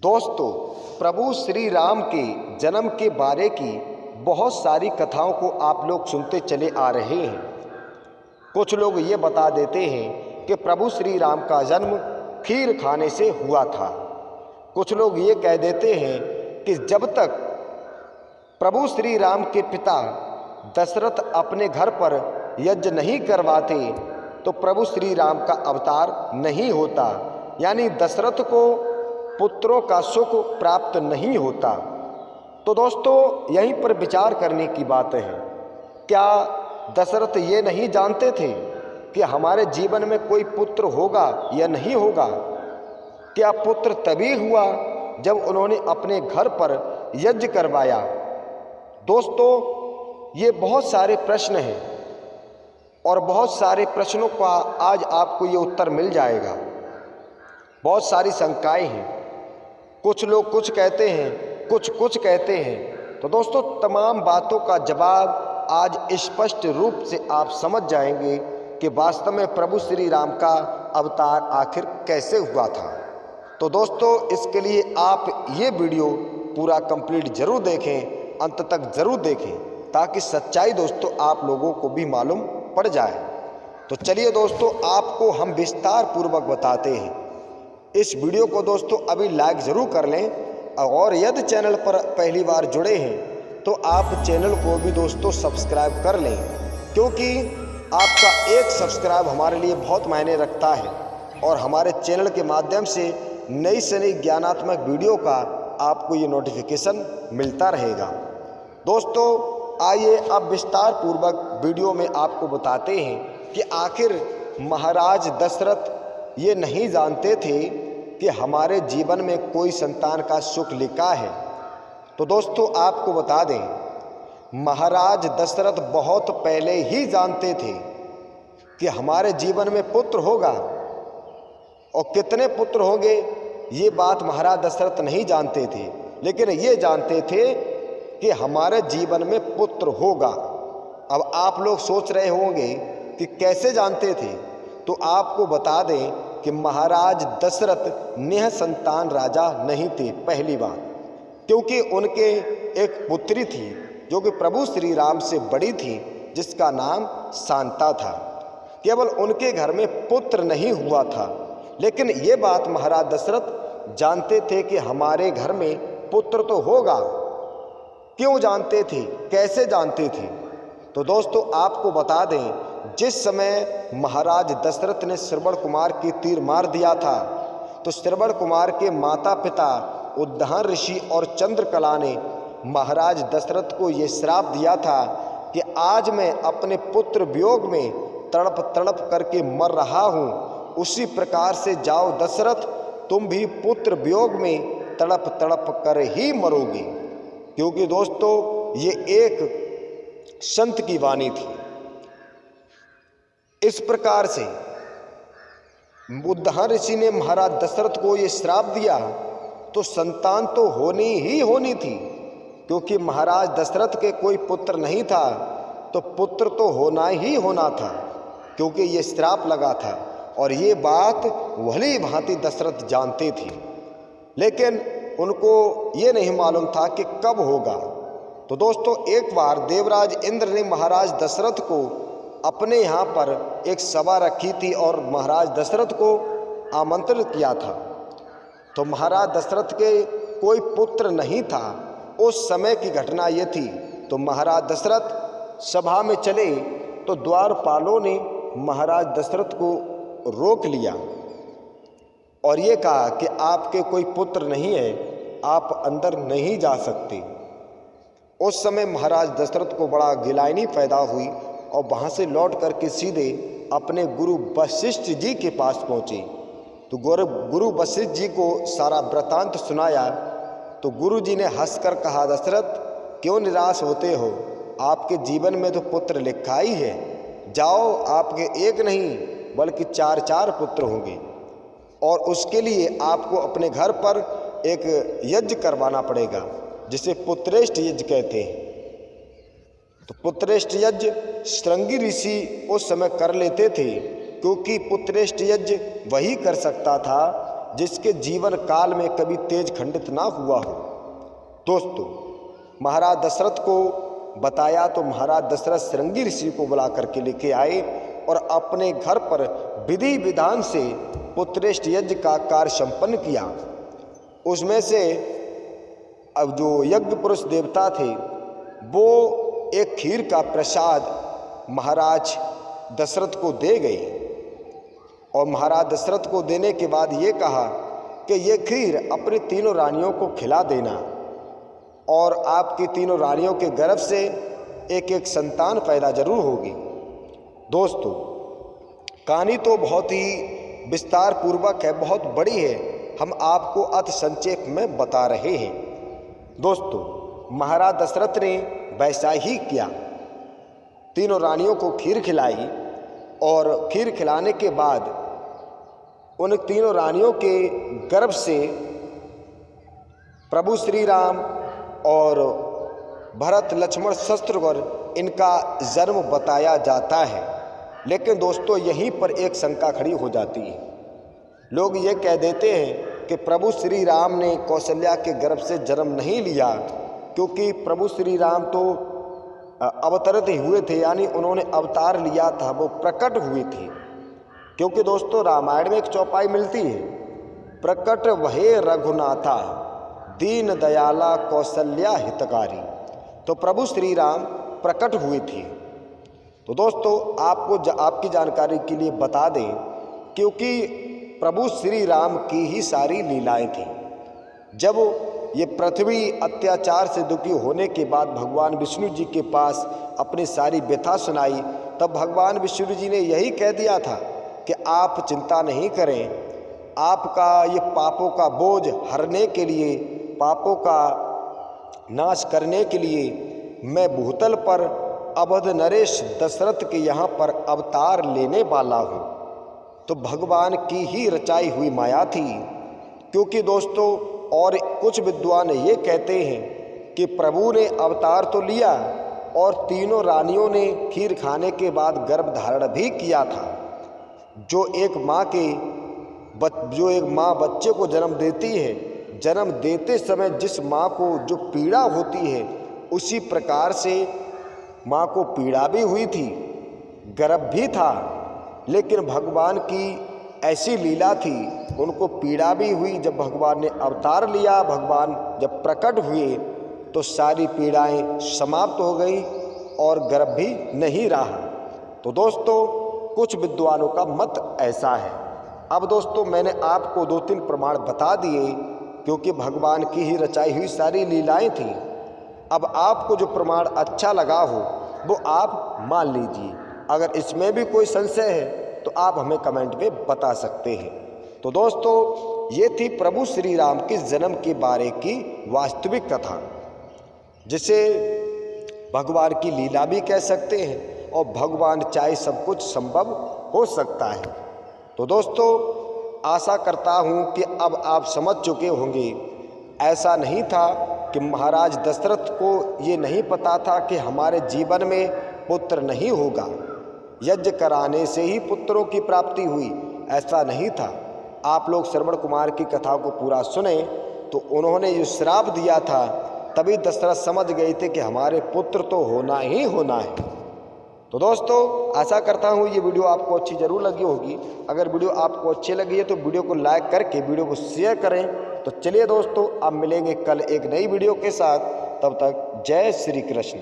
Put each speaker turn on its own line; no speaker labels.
दोस्तों, प्रभु श्री राम के जन्म के बारे की बहुत सारी कथाओं को आप लोग सुनते चले आ रहे हैं। कुछ लोग ये बता देते हैं कि प्रभु श्री राम का जन्म खीर खाने से हुआ था। कुछ लोग ये कह देते हैं कि जब तक प्रभु श्री राम के पिता दशरथ अपने घर पर यज्ञ नहीं करवाते तो प्रभु श्री राम का अवतार नहीं होता, यानी दशरथ को पुत्रों का सुख प्राप्त नहीं होता। तो दोस्तों, यहीं पर विचार करने की बात है। क्या दशरथ ये नहीं जानते थे कि हमारे जीवन में कोई पुत्र होगा या नहीं होगा? क्या पुत्र तभी हुआ जब उन्होंने अपने घर पर यज्ञ करवाया? दोस्तों, ये बहुत सारे प्रश्न हैं और बहुत सारे प्रश्नों का आज आपको ये उत्तर मिल जाएगा। बहुत सारी शंकाएं हैं, कुछ लोग कुछ कहते हैं, कुछ कहते हैं। तो दोस्तों, तमाम बातों का जवाब आज स्पष्ट रूप से आप समझ जाएंगे कि वास्तव में प्रभु श्री राम का अवतार आखिर कैसे हुआ था। तो दोस्तों, इसके लिए आप ये वीडियो पूरा कंप्लीट जरूर देखें, अंत तक जरूर देखें, ताकि सच्चाई दोस्तों आप लोगों को भी मालूम पड़ जाए। तो चलिए दोस्तों, आपको हम विस्तार पूर्वक बताते हैं। इस वीडियो को दोस्तों अभी लाइक ज़रूर कर लें और यदि चैनल पर पहली बार जुड़े हैं तो आप चैनल को भी दोस्तों सब्सक्राइब कर लें, क्योंकि आपका एक सब्सक्राइब हमारे लिए बहुत मायने रखता है और हमारे चैनल के माध्यम से नई से नई ज्ञानात्मक वीडियो का आपको ये नोटिफिकेशन मिलता रहेगा। दोस्तों, आइए अब विस्तार पूर्वक वीडियो में आपको बताते हैं कि आखिर महाराज दशरथ ये नहीं जानते थे कि हमारे जीवन में कोई संतान का सुख लिखा है। तो दोस्तों, आपको बता दें, महाराज दशरथ बहुत पहले ही जानते थे कि हमारे जीवन में पुत्र होगा, और कितने पुत्र होंगे ये बात महाराज दशरथ नहीं जानते थे, लेकिन ये जानते थे कि हमारे जीवन में पुत्र होगा। अब आप लोग सोच रहे होंगे कि कैसे जानते थे, तो आपको बता दें कि महाराज दशरथ निःसंतान राजा नहीं थे। पहली बात, क्योंकि उनके एक पुत्री थी जो कि प्रभु श्री राम से बड़ी थी, जिसका नाम शांता था। केवल उनके घर में पुत्र नहीं हुआ था, लेकिन ये बात महाराज दशरथ जानते थे कि हमारे घर में पुत्र तो होगा। क्यों जानते थे, कैसे जानते थे? तो दोस्तों, आपको बता दें, जिस समय महाराज दशरथ ने श्रवण कुमार की तीर मार दिया था, तो श्रवण कुमार के माता पिता उद्धान ऋषि और चंद्रकला ने महाराज दशरथ को ये श्राप दिया था कि आज मैं अपने पुत्र वियोग में तड़प तड़प करके मर रहा हूँ, उसी प्रकार से जाओ दशरथ, तुम भी पुत्र वियोग में तड़प तड़प कर ही मरोगे। क्योंकि दोस्तों, ये एक संत की वाणी थी। इस प्रकार से उद्धान ऋषि ने महाराज दशरथ को ये श्राप दिया, तो संतान तो होनी ही होनी थी, क्योंकि महाराज दशरथ के कोई पुत्र नहीं था, तो पुत्र तो होना ही होना था, क्योंकि ये श्राप लगा था। और ये बात भली भांति दशरथ जानते थे, लेकिन उनको ये नहीं मालूम था कि कब होगा। तो दोस्तों, एक बार देवराज इंद्र ने महाराज दशरथ को अपने यहाँ पर एक सभा रखी थी और महाराज दशरथ को आमंत्रित किया था। तो महाराज दशरथ के कोई पुत्र नहीं था। उस समय की घटना ये थी। तो महाराज दशरथ सभा में चले तो द्वारपालों ने महाराज दशरथ को रोक लिया और ये कहा कि आपके कोई पुत्र नहीं है, आप अंदर नहीं जा सकते। उस समय महाराज दशरथ को बड़ा गिलानी पैदा हुई और वहाँ से लौट करके सीधे अपने गुरु वशिष्ठ जी के पास पहुँचे। तो गुरु वशिष्ठ जी को सारा वृतांत सुनाया। तो गुरु जी ने हंसकर कहा, दशरथ क्यों निराश होते हो, आपके जीवन में तो पुत्र लिखा ही है, जाओ, आपके एक नहीं बल्कि 4 पुत्र होंगे, और उसके लिए आपको अपने घर पर एक यज्ञ करवाना पड़ेगा, जिसे पुत्रेष्ठ यज्ञ कहते हैं। तो पुत्रेष्ठ यज्ञ श्रृंगी ऋषि उस समय कर लेते थे, क्योंकि पुत्रेष्ठ यज्ञ वही कर सकता था जिसके जीवन काल में कभी तेज खंडित ना हुआ हो। दोस्तों, महाराज दशरथ को बताया तो महाराज दशरथ श्रृंगी ऋषि को बुला करके लेके आए और अपने घर पर विधि विधान से पुत्रेष्ट यज्ञ का कार्य संपन्न किया। उसमें से अब जो यज्ञ पुरुष देवता थे वो एक खीर का प्रसाद महाराज दशरथ को दे गए और महाराज दशरथ को देने के बाद ये कहा कि ये खीर अपनी तीनों रानियों को खिला देना और आपकी तीनों रानियों के गर्भ से एक एक संतान पैदा जरूर होगी। दोस्तों, कहानी तो बहुत ही विस्तार पूर्वक है, बहुत बड़ी है, हम आपको अति संक्षेप में बता रहे हैं। दोस्तों, महाराज दशरथ ने वैसा ही किया, तीनों रानियों को खीर खिलाई और खीर खिलाने के बाद उन तीनों रानियों के गर्भ से प्रभु श्री राम और भरत लक्ष्मण शत्रुघ्न इनका जन्म बताया जाता है। लेकिन दोस्तों, यहीं पर एक शंका खड़ी हो जाती है। लोग ये कह देते हैं कि प्रभु श्री राम ने कौशल्या के गर्भ से जन्म नहीं लिया, क्योंकि प्रभु श्री राम तो अवतरित हुए थे, यानी उन्होंने अवतार लिया था, वो प्रकट हुए थे। क्योंकि दोस्तों, रामायण में एक चौपाई मिलती है, प्रकट वहे रघुनाथा दीन दयाला कौशल्या हितकारी। तो प्रभु श्री राम प्रकट हुए थे। तो दोस्तों, आपको आपकी जानकारी के लिए बता दें, क्योंकि प्रभु श्री राम की ही सारी लीलाएं थी। जब ये पृथ्वी अत्याचार से दुखी होने के बाद भगवान विष्णु जी के पास अपनी सारी व्यथा सुनाई, तब भगवान विष्णु जी ने यही कह दिया था कि आप चिंता नहीं करें, आपका ये पापों का बोझ हरने के लिए, पापों का नाश करने के लिए मैं भूतल पर अवध नरेश दशरथ के यहाँ पर अवतार लेने वाला हूँ। तो भगवान की ही रचाई हुई माया थी। क्योंकि दोस्तों, और कुछ विद्वान ये कहते हैं कि प्रभु ने अवतार तो लिया और तीनों रानियों ने खीर खाने के बाद गर्भ धारण भी किया था। जो एक माँ बच्चे को जन्म देती है, जन्म देते समय जिस माँ को जो पीड़ा होती है, उसी प्रकार से माँ को पीड़ा भी हुई थी, गर्भ भी था। लेकिन भगवान की ऐसी लीला थी, उनको पीड़ा भी हुई। जब भगवान ने अवतार लिया, भगवान जब प्रकट हुए तो सारी पीड़ाएं समाप्त हो गई और गर्भ भी नहीं रहा। तो दोस्तों, कुछ विद्वानों का मत ऐसा है। अब दोस्तों, मैंने आपको 2-3 प्रमाण बता दिए, क्योंकि भगवान की ही रचाई हुई सारी लीलाएं थी। अब आपको जो प्रमाण अच्छा लगा हो वो आप मान लीजिए। अगर इसमें भी कोई संशय है तो आप हमें कमेंट में बता सकते हैं। तो दोस्तों, ये थी प्रभु श्री राम के जन्म के बारे की वास्तविक कथा, जिसे भगवान की लीला भी कह सकते हैं, और भगवान चाहे सब कुछ संभव हो सकता है। तो दोस्तों, आशा करता हूँ कि अब आप समझ चुके होंगे। ऐसा नहीं था कि महाराज दशरथ को ये नहीं पता था कि हमारे जीवन में पुत्र नहीं होगा, यज्ञ कराने से ही पुत्रों की प्राप्ति हुई, ऐसा नहीं था। आप लोग श्रवण कुमार की कथा को पूरा सुने तो उन्होंने जो श्राप दिया था, तभी दशरथ समझ गए थे कि हमारे पुत्र तो होना ही होना है। तो दोस्तों, आशा करता हूँ ये वीडियो आपको अच्छी ज़रूर लगी होगी। अगर वीडियो आपको अच्छी लगी है तो वीडियो को लाइक करके वीडियो को शेयर करें। तो चलिए दोस्तों, अब मिलेंगे कल एक नई वीडियो के साथ। तब तक जय श्री कृष्ण।